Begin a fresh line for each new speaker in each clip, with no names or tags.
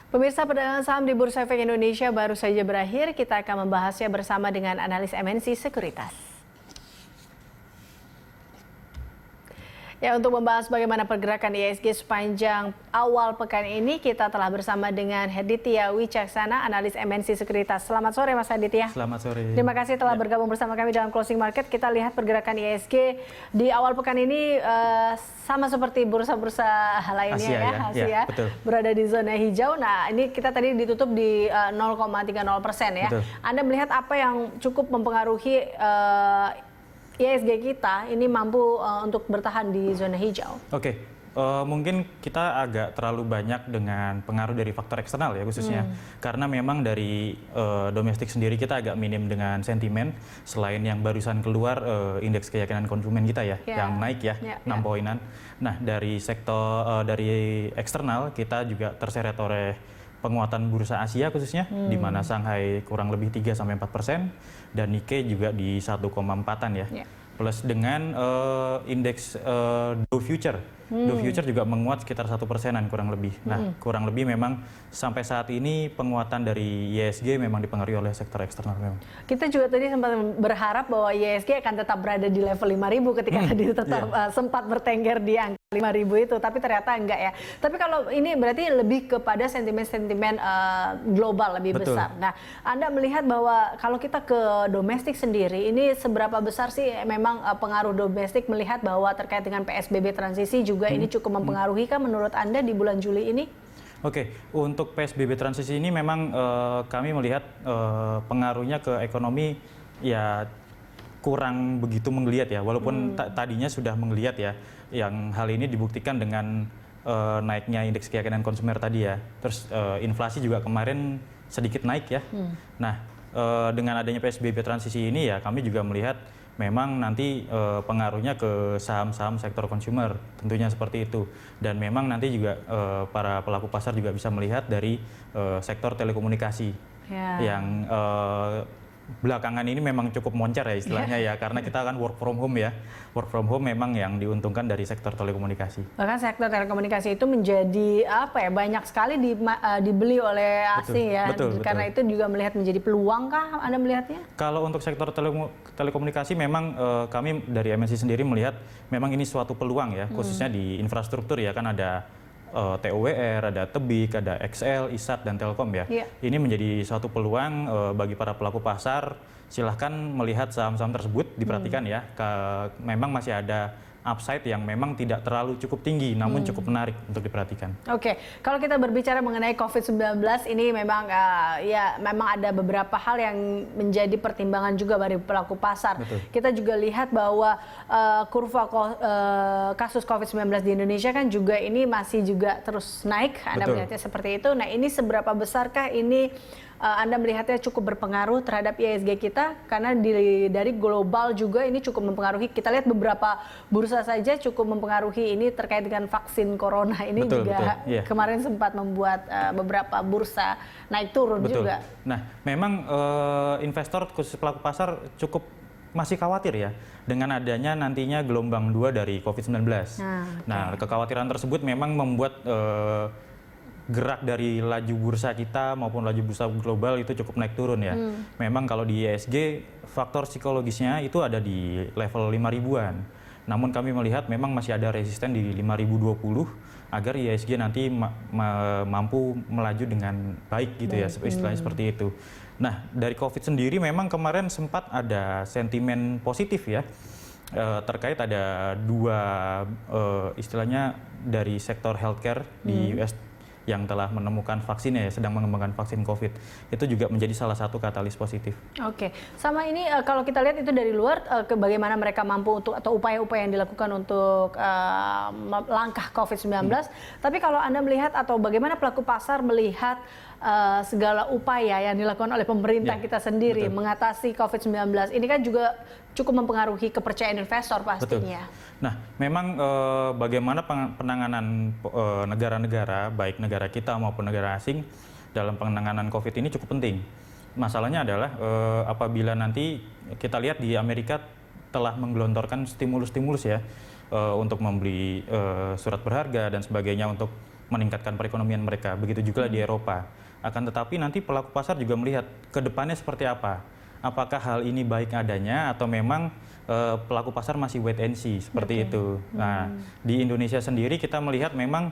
Pemirsa, perdagangan saham di Bursa Efek Indonesia baru saja berakhir. Kita akan membahasnya bersama dengan analis MNC Sekuritas. Ya, untuk membahas bagaimana pergerakan IHSG sepanjang awal pekan ini, kita telah bersama dengan Aditya Wicaksana, analis MNC Sekuritas. Selamat sore, Mas Aditya.
Selamat sore.
Terima kasih telah bergabung bersama kami dalam Closing Market. Kita lihat pergerakan IHSG di awal pekan ini sama seperti bursa-bursa lainnya Asia,
betul.
Berada di zona hijau. Nah, ini kita tadi ditutup di 0,30% ya.
Betul.
Anda melihat apa yang cukup mempengaruhi IHSG kita ini mampu untuk bertahan di zona hijau?
Oke, mungkin kita agak terlalu banyak dengan pengaruh dari faktor eksternal ya khususnya. Karena memang dari domestik sendiri kita agak minim dengan sentimen. Selain yang barusan keluar indeks keyakinan konsumen kita ya, yang naik ya, 6 poinan. Nah, dari sektor dari eksternal kita juga terseret oleh penguatan bursa Asia khususnya, di mana Shanghai kurang lebih 3-4% dan Nikkei juga di 1,4-an ya. Plus dengan indeks Dow Future. Dow Future juga menguat sekitar 1%-an kurang lebih. Nah, kurang lebih memang sampai saat ini penguatan dari IHSG memang dipengaruhi oleh sektor eksternal memang.
Kita juga tadi sempat berharap bahwa IHSG akan tetap berada di level 5.000 ketika tadi tetap sempat bertengger di angka 5.000 itu, tapi ternyata enggak ya. Tapi kalau ini berarti lebih kepada sentimen-sentimen global lebih besar. Nah, Anda melihat bahwa kalau kita ke domestik sendiri, ini seberapa besar sih memang pengaruh domestik melihat bahwa terkait dengan PSBB transisi juga ini cukup mempengaruhi kan menurut Anda di bulan Juli ini?
Oke, untuk PSBB transisi ini memang kami melihat pengaruhnya ke ekonomi ya kurang begitu menggeliat ya, walaupun tadinya sudah menggeliat ya. Yang hal ini dibuktikan dengan naiknya indeks keyakinan konsumen tadi ya. Terus inflasi juga kemarin sedikit naik ya. Nah, dengan adanya PSBB transisi ini ya kami juga melihat memang nanti pengaruhnya ke saham-saham sektor consumer, tentunya seperti itu. Dan memang nanti juga para pelaku pasar juga bisa melihat dari sektor telekomunikasi yang belakangan ini memang cukup moncer ya istilahnya ya, karena kita kan work from home ya. Work from home memang yang diuntungkan dari sektor telekomunikasi.
Bahkan sektor telekomunikasi itu menjadi apa ya, banyak sekali dibeli oleh asing ya. Karena itu juga melihat menjadi peluang kah Anda melihatnya? Kalau
untuk sektor telekomunikasi memang kami dari MNC sendiri melihat memang ini suatu peluang ya, khususnya di infrastruktur ya, kan ada TOWR, ada Tebik, ada XL, ISAT, dan Telkom ya. Ini menjadi suatu peluang bagi para pelaku pasar. Silahkan melihat saham-saham tersebut, diperhatikan ya. Memang masih ada upside yang memang tidak terlalu cukup tinggi, namun cukup menarik untuk diperhatikan.
Oke, kalau kita berbicara mengenai COVID-19 ini memang memang ada beberapa hal yang menjadi pertimbangan juga bagi pelaku pasar. Kita juga lihat bahwa kurva kasus COVID-19 di Indonesia kan juga ini masih juga terus naik. Anda melihatnya seperti itu. Nah, ini seberapa besarkah ini Anda melihatnya cukup berpengaruh terhadap IHSG kita, karena dari global juga ini cukup mempengaruhi. Kita lihat beberapa bursa saja cukup mempengaruhi ini terkait dengan vaksin corona ini kemarin sempat membuat beberapa bursa naik turun juga.
Nah, memang investor khusus pelaku pasar cukup masih khawatir ya dengan adanya nantinya gelombang 2 dari COVID-19. Nah, kekhawatiran tersebut memang membuat gerak dari laju bursa kita maupun laju bursa global itu cukup naik turun ya. Memang kalau di IHSG faktor psikologisnya itu ada di level 5.000-an. Namun kami melihat memang masih ada resisten di 5.020 agar IHSG nanti mampu melaju dengan baik gitu ya, istilahnya seperti itu. Nah, dari COVID sendiri memang kemarin sempat ada sentimen positif ya. Terkait ada dua istilahnya dari sektor healthcare di US yang telah menemukan vaksinnya ya, sedang mengembangkan vaksin COVID. Itu juga menjadi salah satu katalis positif.
Oke, sama ini kalau kita lihat itu dari luar, bagaimana mereka mampu untuk atau upaya-upaya yang dilakukan untuk langkah COVID-19. Tapi kalau Anda melihat atau bagaimana pelaku pasar melihat segala upaya yang dilakukan oleh pemerintah kita sendiri mengatasi COVID-19, ini kan juga cukup mempengaruhi kepercayaan investor pastinya.
Nah, memang bagaimana penanganan negara-negara, baik negara kita maupun negara asing dalam penanganan COVID ini cukup penting. Masalahnya adalah apabila nanti kita lihat di Amerika telah menggelontorkan stimulus-stimulus ya, untuk membeli surat berharga dan sebagainya untuk meningkatkan perekonomian mereka. Begitu juga di Eropa. Akan tetapi nanti pelaku pasar juga melihat ke depannya seperti apa. Apakah hal ini baik adanya atau memang pelaku pasar masih wait and see seperti itu. Nah, di Indonesia sendiri kita melihat memang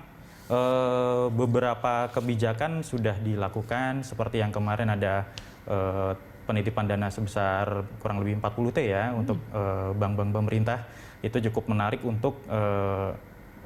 beberapa kebijakan sudah dilakukan, seperti yang kemarin ada penitipan dana sebesar kurang lebih 40 T ya untuk bank-bank pemerintah. Itu cukup menarik untuk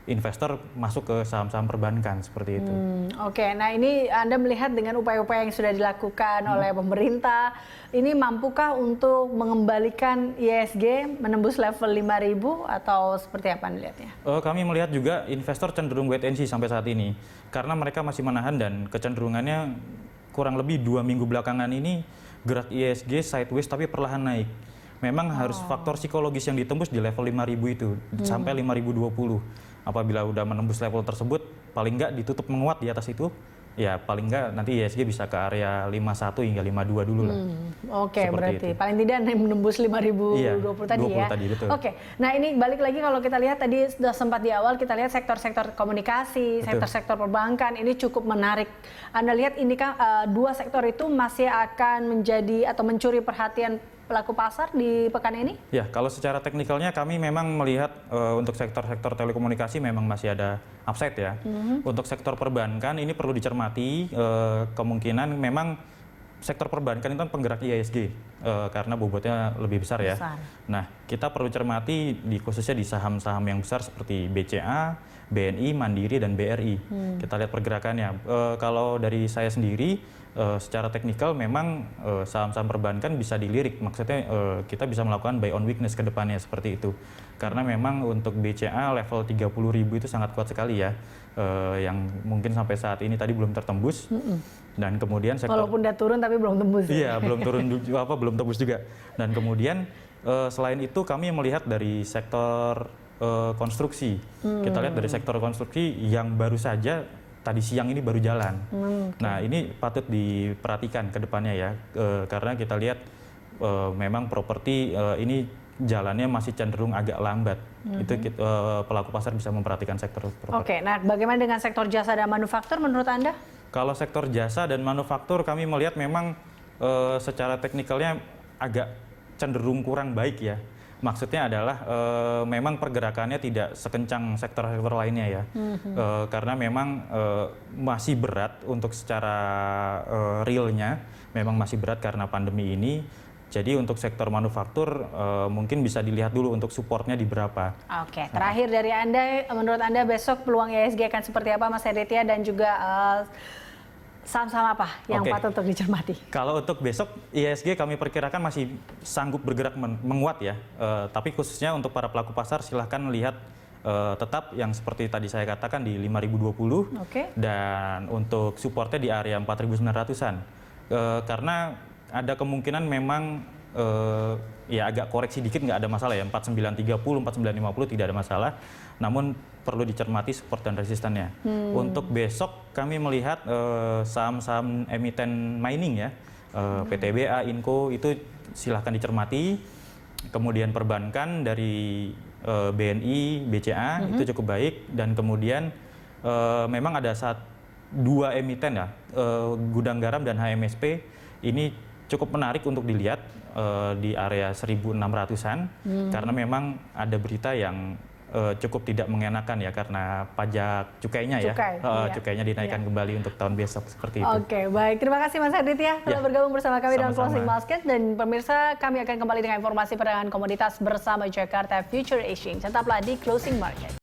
investor masuk ke saham-saham perbankan seperti itu.
Oke, nah ini Anda melihat dengan upaya-upaya yang sudah dilakukan oleh pemerintah, ini mampukah untuk mengembalikan IHSG menembus level 5.000 atau seperti apa Anda lihatnya?
Kami melihat juga investor cenderung wait and see sampai saat ini, karena mereka masih menahan dan kecenderungannya kurang lebih 2 minggu belakangan ini gerak IHSG sideways tapi perlahan naik. Memang harus faktor psikologis yang ditembus di level 5.000 itu sampai 5.020. Apabila udah menembus level tersebut, paling nggak ditutup menguat di atas itu, ya paling nggak nanti IHSG bisa ke area 51 hingga 52 dulu lah.
Oke, berarti paling tidak menembus 5.020 tadi
20
ya.
Tadi, betul.
Oke, nah ini balik lagi kalau kita lihat tadi sudah sempat di awal kita lihat sektor-sektor komunikasi, sektor-sektor perbankan ini cukup menarik. Anda lihat ini kan dua sektor itu masih akan menjadi atau mencuri perhatian pelaku pasar di pekan ini? Ya,
kalau secara teknikalnya kami memang melihat untuk sektor-sektor telekomunikasi memang masih ada upside ya. Untuk sektor perbankan ini perlu dicermati, kemungkinan memang sektor perbankan itu kan penggerak IHSG karena bobotnya lebih besar ya. Nah, kita perlu cermati khususnya di saham-saham yang besar seperti BCA, BNI, Mandiri, dan BRI. Kita lihat pergerakannya. Kalau dari saya sendiri, secara teknikal memang saham-saham perbankan bisa dilirik, maksudnya kita bisa melakukan buy on weakness ke depannya seperti itu. Karena memang untuk BCA level 30.000 itu sangat kuat sekali ya, yang mungkin sampai saat ini tadi belum tertembus. Dan kemudian sektor,
walaupun udah turun tapi belum tembus.
Iya, belum turun belum tembus juga. Dan kemudian selain itu kami melihat dari sektor konstruksi. Kita lihat dari sektor konstruksi yang baru saja tadi siang ini baru jalan. Nah, ini patut diperhatikan ke depannya ya, karena kita lihat memang properti ini jalannya masih cenderung agak lambat. Itu pelaku pasar bisa memperhatikan sektor properti.
Oke, nah bagaimana dengan sektor jasa dan manufaktur menurut Anda?
Kalau sektor jasa dan manufaktur kami melihat memang secara teknikalnya agak cenderung kurang baik ya. Maksudnya adalah memang pergerakannya tidak sekencang sektor-sektor lainnya ya, karena memang masih berat untuk secara realnya, memang masih berat karena pandemi ini. Jadi untuk sektor manufaktur mungkin bisa dilihat dulu untuk supportnya di berapa.
Oke, terakhir dari Anda, menurut Anda besok peluang IHSG akan seperti apa Mas Aditya, dan juga saham-saham apa yang patut untuk dicermati? Kalau
untuk besok IHSG kami perkirakan masih sanggup bergerak menguat ya. Tapi khususnya untuk para pelaku pasar silahkan lihat tetap yang seperti tadi saya katakan di 5.020 dan untuk supportnya di area 4.900-an. Karena ada kemungkinan memang ya agak koreksi dikit nggak ada masalah ya, 4930, 4950 tidak ada masalah. Namun perlu dicermati support dan resistannya. Untuk besok kami melihat saham-saham emiten mining ya, PTBA, Inco itu silahkan dicermati. Kemudian perbankan dari BNI, BCA itu cukup baik, dan kemudian memang ada dua emiten ya, Gudang Garam dan HMSP ini cukup menarik untuk dilihat di area 1.600-an karena memang ada berita yang cukup tidak mengenakan ya, karena pajak cukainya cukainya dinaikkan kembali untuk tahun besok seperti itu.
Oke, baik. Terima kasih Mas Aditya telah bergabung bersama kami dalam Closing Basket, dan pemirsa kami akan kembali dengan informasi perdagangan komoditas bersama Jakarta Future Exchange. Tetaplah di Closing Market.